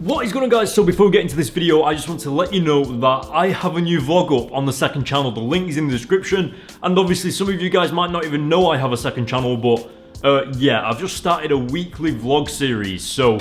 What is going on, guys? So before we get into this video, I just want to let you know that I have a new vlog up on the second channel. The link is in the description, and obviously some of you guys might not even know I have a second channel, but yeah, I've just started a weekly vlog series, so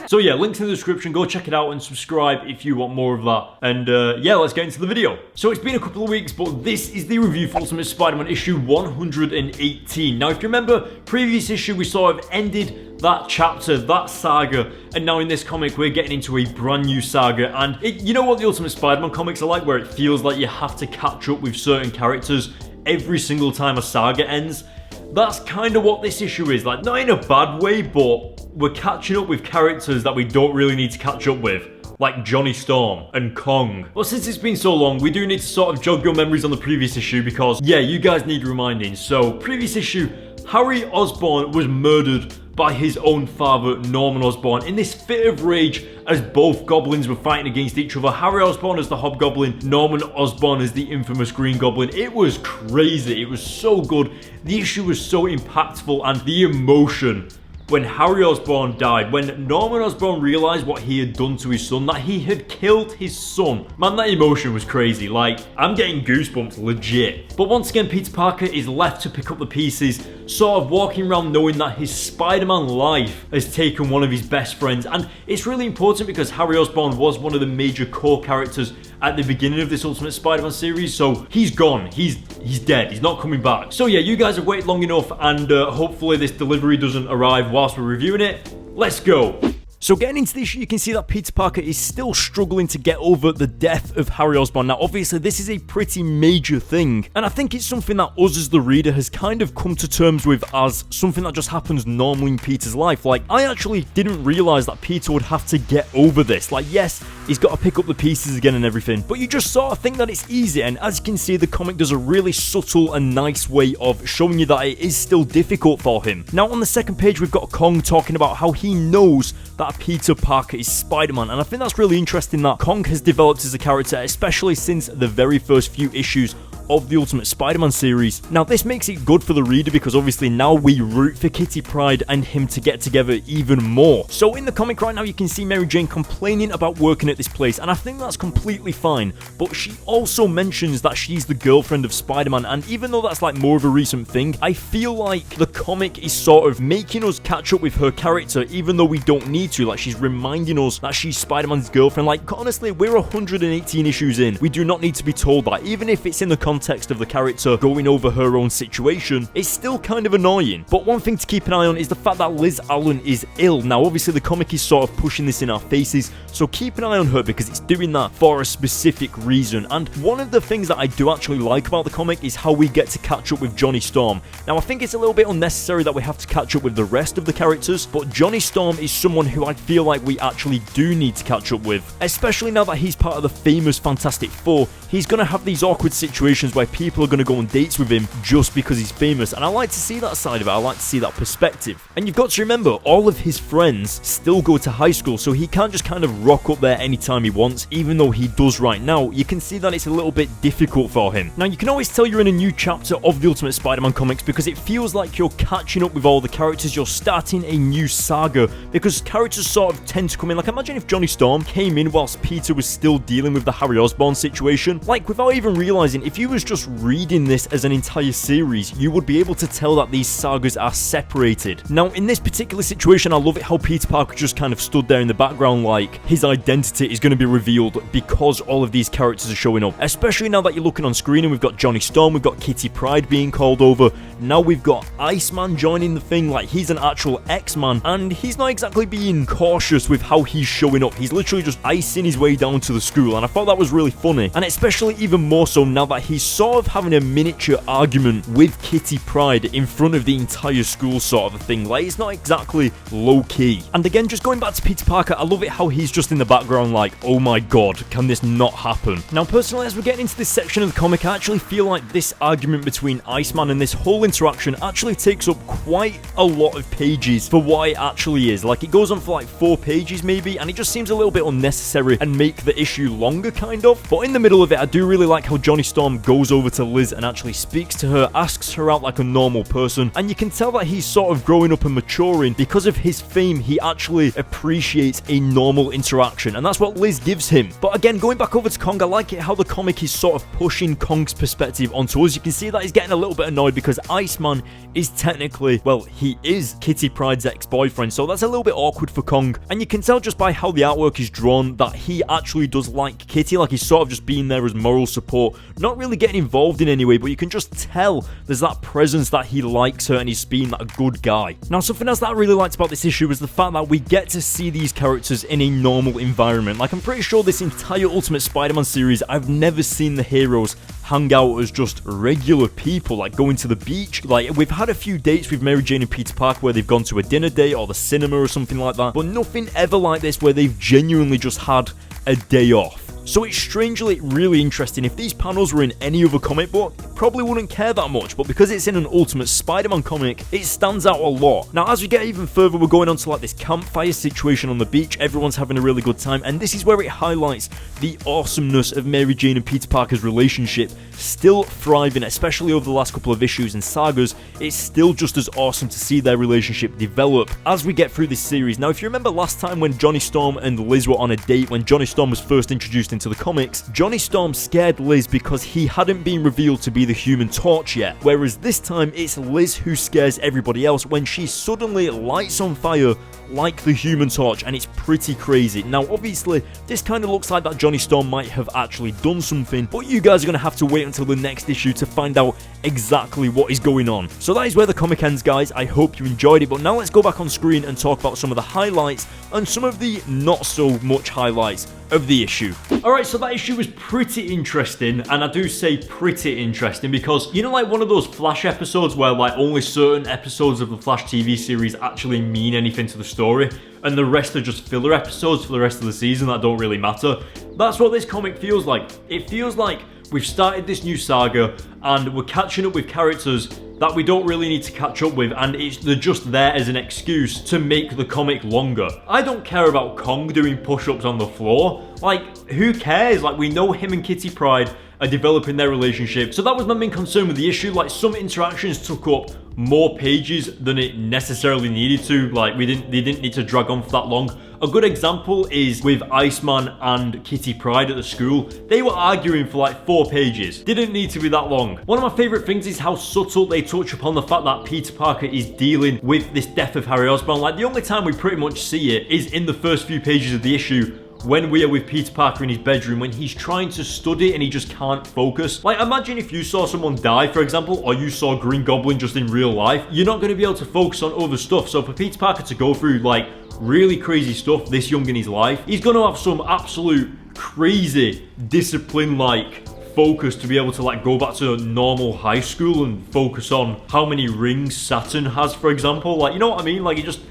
So yeah, links in the description, go check it out and subscribe if you want more of that. And yeah, let's get into the video. So it's been a couple of weeks, but this is the review for Ultimate Spider-Man issue 118. Now, if you remember, previous issue we sort of ended that chapter, that saga, and now in this comic we're getting into a brand new saga. And you know what the Ultimate Spider-Man comics are like, where it feels like you have to catch up with certain characters every single time a saga ends? That's kind of what this issue is, like, not in a bad way, but we're catching up with characters that we don't really need to catch up with, like Johnny Storm and Kong. But since it's been so long, we do need to sort of jog your memories on the previous issue because, yeah, you guys need reminding. So, previous issue, Harry Osborn was murdered by his own father, Norman Osborn, in this fit of rage as both goblins were fighting against each other. Harry Osborn as the Hobgoblin, Norman Osborn as the infamous Green Goblin. It was crazy. It was so good. The issue was so impactful, and the emotion when Harry Osborn died, when Norman Osborn realized what he had done to his son, that he had killed his son. Man, that emotion was crazy. Like, I'm getting goosebumps, legit. But once again, Peter Parker is left to pick up the pieces, sort of walking around knowing that his Spider-Man life has taken one of his best friends. And it's really important because Harry Osborn was one of the major core characters at the beginning of this Ultimate Spider-Man series, so he's gone. He's dead. He's not coming back. So yeah, you guys have waited long enough, and hopefully this delivery doesn't arrive whilst we're reviewing it. Let's go. So getting into the issue, you can see that Peter Parker is still struggling to get over the death of Harry Osborn. Now, obviously, this is a pretty major thing, and I think it's something that us as the reader has kind of come to terms with as something that just happens normally in Peter's life. Like, I actually didn't realize that Peter would have to get over this. Like, yes, he's got to pick up the pieces again and everything, but you just sort of think that it's easy, and as you can see, the comic does a really subtle and nice way of showing you that it is still difficult for him. Now, on the second page, we've got Kong talking about how he knows that Peter Parker is Spider-Man, and I think that's really interesting that Kong has developed as a character, especially since the very first few issues of the Ultimate Spider-Man series. Now, this makes it good for the reader because obviously now we root for Kitty Pryde and him to get together even more. So in the comic right now, you can see Mary Jane complaining about working at this place, and I think that's completely fine, but she also mentions that she's the girlfriend of Spider-Man, and even though that's like more of a recent thing, I feel like the comic is sort of making us catch up with her character even though we don't need to. Like, she's reminding us that she's Spider-Man's girlfriend. Like, honestly, we're 118 issues in. We do not need to be told that. Even if it's in the context of the character going over her own situation, it's still kind of annoying. But one thing to keep an eye on is the fact that Liz Allen is ill. Now, obviously, the comic is sort of pushing this in our faces, so keep an eye on her because it's doing that for a specific reason. And one of the things that I do actually like about the comic is how we get to catch up with Johnny Storm. Now, I think it's a little bit unnecessary that we have to catch up with the rest of the characters, but Johnny Storm is someone who I feel like we actually do need to catch up with, especially now that he's part of the famous Fantastic Four. He's going to have these awkward situations where people are going to go on dates with him just because he's famous, and I like to see that side of it. I like to see that perspective. And you've got to remember, all of his friends still go to high school, so he can't just kind of rock up there anytime he wants, even though he does right now. You can see that it's a little bit difficult for him. Now, you can always tell you're in a new chapter of the Ultimate Spider-Man comics because it feels like you're catching up with all the characters. You're starting a new saga because characters sort of tend to come in. Like, imagine if Johnny Storm came in whilst Peter was still dealing with the Harry Osborn situation. Like, without even realizing, if you was just reading this as an entire series, you would be able to tell that these sagas are separated. Now, in this particular situation, I love it how Peter Parker just kind of stood there in the background like his identity is going to be revealed because all of these characters are showing up. Especially now that you're looking on screen and we've got Johnny Storm, we've got Kitty Pryde being called over. Now we've got Iceman joining the thing, like he's an actual X-Man, and he's not exactly being cautious with how he's showing up. He's literally just icing his way down to the school, and I thought that was really funny, and especially even more so now that he's sort of having a miniature argument with Kitty Pryde in front of the entire school sort of a thing. Like, it's not exactly low-key. And again, just going back to Peter Parker, I love it how he's just in the background like, oh my god, can this not happen? Now, personally, as we're getting into this section of the comic, I actually feel like this argument between Iceman and this whole interaction actually takes up quite a lot of pages for what it actually is. Like, it goes on for like 4 pages maybe, and it just seems a little bit unnecessary and make the issue longer, kind of. But in the middle of it, I do really like how Johnny Storm goes over to Liz and actually speaks to her, asks her out like a normal person, and you can tell that he's sort of growing up and maturing. Because of his fame, he actually appreciates a normal interaction, and that's what Liz gives him. But again, going back over to Kong, I like it how the comic is sort of pushing Kong's perspective onto us. You can see that he's getting a little bit annoyed because Iceman is technically, well, he is Kitty Pryde's ex-boyfriend, so that's a little bit awkward for Kong. And you can tell just by how the artwork is drawn that he actually does like Kitty, like he's sort of just being there as moral support, not really getting involved in any way, but you can just tell there's that presence that he likes her and he's being that good guy. Now, something else that I really liked about this issue was the fact that we get to see these characters in a normal environment. Like, I'm pretty sure this entire Ultimate Spider-Man series, I've never seen the heroes hang out as just regular people, like going to the beach. Like, we've had a few dates with Mary Jane and Peter Parker where they've gone to a dinner date or the cinema or something like that, but nothing ever like this where they've genuinely just had a day off. So it's strangely really interesting. If these panels were in any other comic book, probably wouldn't care that much, but because it's in an Ultimate Spider-Man comic, it stands out a lot. Now, as we get even further, we're going on to like this campfire situation on the beach. Everyone's having a really good time, and this is where it highlights the awesomeness of Mary Jane and Peter Parker's relationship, still thriving, especially over the last couple of issues and sagas. It's still just as awesome to see their relationship develop as we get through this series. Now, if you remember last time when Johnny Storm and Liz were on a date, when Johnny Storm was first introduced into the comics, Johnny Storm scared Liz because he hadn't been revealed to be the Human Torch yet, whereas this time it's Liz who scares everybody else when she suddenly lights on fire like the Human Torch, and it's pretty crazy. Now, obviously, this kind of looks like that Johnny Storm might have actually done something, but you guys are going to have to wait until the next issue to find out exactly what is going on. So that is where the comic ends, guys. I hope you enjoyed it, but now let's go back on screen and talk about some of the highlights and some of the not so much highlights of the issue. Alright, so that issue was pretty interesting, and I do say pretty interesting because, you know, like one of those Flash episodes where like only certain episodes of the Flash TV series actually mean anything to the story, and the rest are just filler episodes for the rest of the season that don't really matter. That's what this comic feels like. It feels like we've started this new saga and we're catching up with characters that we don't really need to catch up with, and they're just there as an excuse to make the comic longer. I don't care about Kong doing push-ups on the floor. Like, who cares? Like, we know him and Kitty Pryde are developing their relationship. So that was my main concern with the issue. Like, some interactions took up more pages than it necessarily needed to. Like, they didn't need to drag on for that long. A good example is with Iceman and Kitty Pryde at the school. They were arguing for like 4 pages. Didn't need to be that long. One of my favorite things is how subtle they touch upon the fact that Peter Parker is dealing with this death of Harry Osborn. Like, the only time we pretty much see it is in the first few pages of the issue, when we are with Peter Parker in his bedroom, when he's trying to study and he just can't focus. Like, imagine if you saw someone die, for example, or you saw Green Goblin just in real life. You're not going to be able to focus on other stuff. So for Peter Parker to go through like really crazy stuff this young in his life, he's going to have some absolute crazy discipline like focus to be able to like go back to normal high school and focus on how many rings Saturn has, for example. Like, you know what I mean? Like, it just,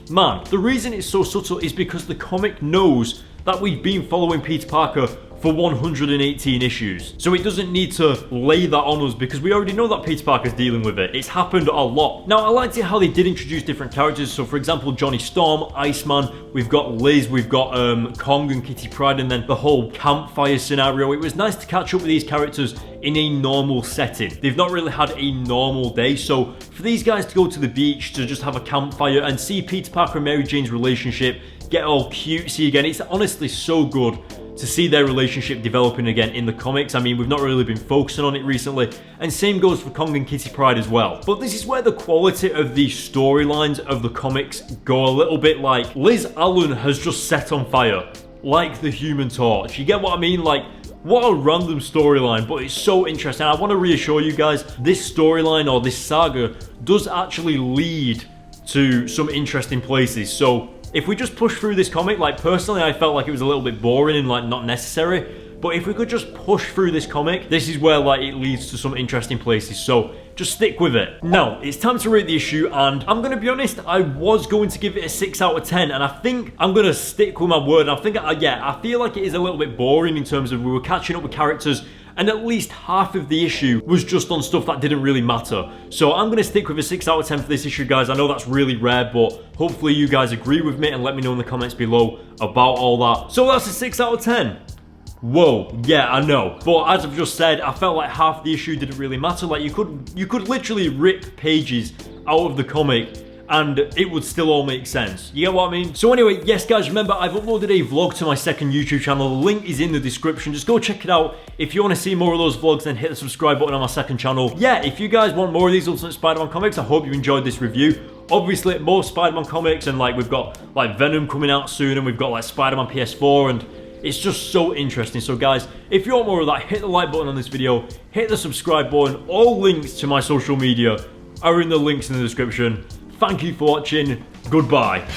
man, the reason it's so subtle is because the comic knows that we've been following Peter Parker for 118 issues. So it doesn't need to lay that on us because we already know that Peter Parker's dealing with it. It's happened a lot. Now, I liked it how they did introduce different characters. So for example, Johnny Storm, Iceman, we've got Liz, we've got Kong and Kitty Pryde, and then the whole campfire scenario. It was nice to catch up with these characters in a normal setting. They've not really had a normal day, so for these guys to go to the beach to just have a campfire and see Peter Parker and Mary Jane's relationship get all cutesy again, it's honestly so good to see their relationship developing again in the comics. I mean, we've not really been focusing on it recently, and same goes for Kong and Kitty Pryde as well. But this is where the quality of the storylines of the comics go a little bit like Liz Allen has just set on fire, like the Human Torch. You get what I mean? Like, what a random storyline, but it's so interesting. I want to reassure you guys, this storyline or this saga does actually lead to some interesting places. So if we just push through this comic, like personally I felt like it was a little bit boring and like not necessary. But if we could just push through this comic, this is where like it leads to some interesting places. So just stick with it. Now, it's time to rate the issue, and I'm gonna be honest, I was going to give it a 6 out of 10, and I think I'm gonna stick with my word. And I think, yeah, I feel like it is a little bit boring in terms of we were catching up with characters, and at least half of the issue was just on stuff that didn't really matter. So I'm gonna stick with a 6 out of 10 for this issue, guys. I know that's really rare, but hopefully you guys agree with me and let me know in the comments below about all that. So that's a 6 out of 10. Whoa, yeah, I know. But as I've just said, I felt like half the issue didn't really matter. Like you could literally rip pages out of the comic and it would still all make sense. You get what I mean? So anyway, yes guys, remember I've uploaded a vlog to my second YouTube channel. The link is in the description. Just go check it out. If you want to see more of those vlogs, then hit the subscribe button on my second channel. Yeah, if you guys want more of these Ultimate Spider-Man comics, I hope you enjoyed this review. Obviously, more Spider-Man comics, and like we've got like Venom coming out soon, and we've got like Spider-Man PS4, and it's just so interesting. So guys, if you want more of that, hit the like button on this video, hit the subscribe button. All links to my social media are in the links in the description. Thank you for watching. Goodbye.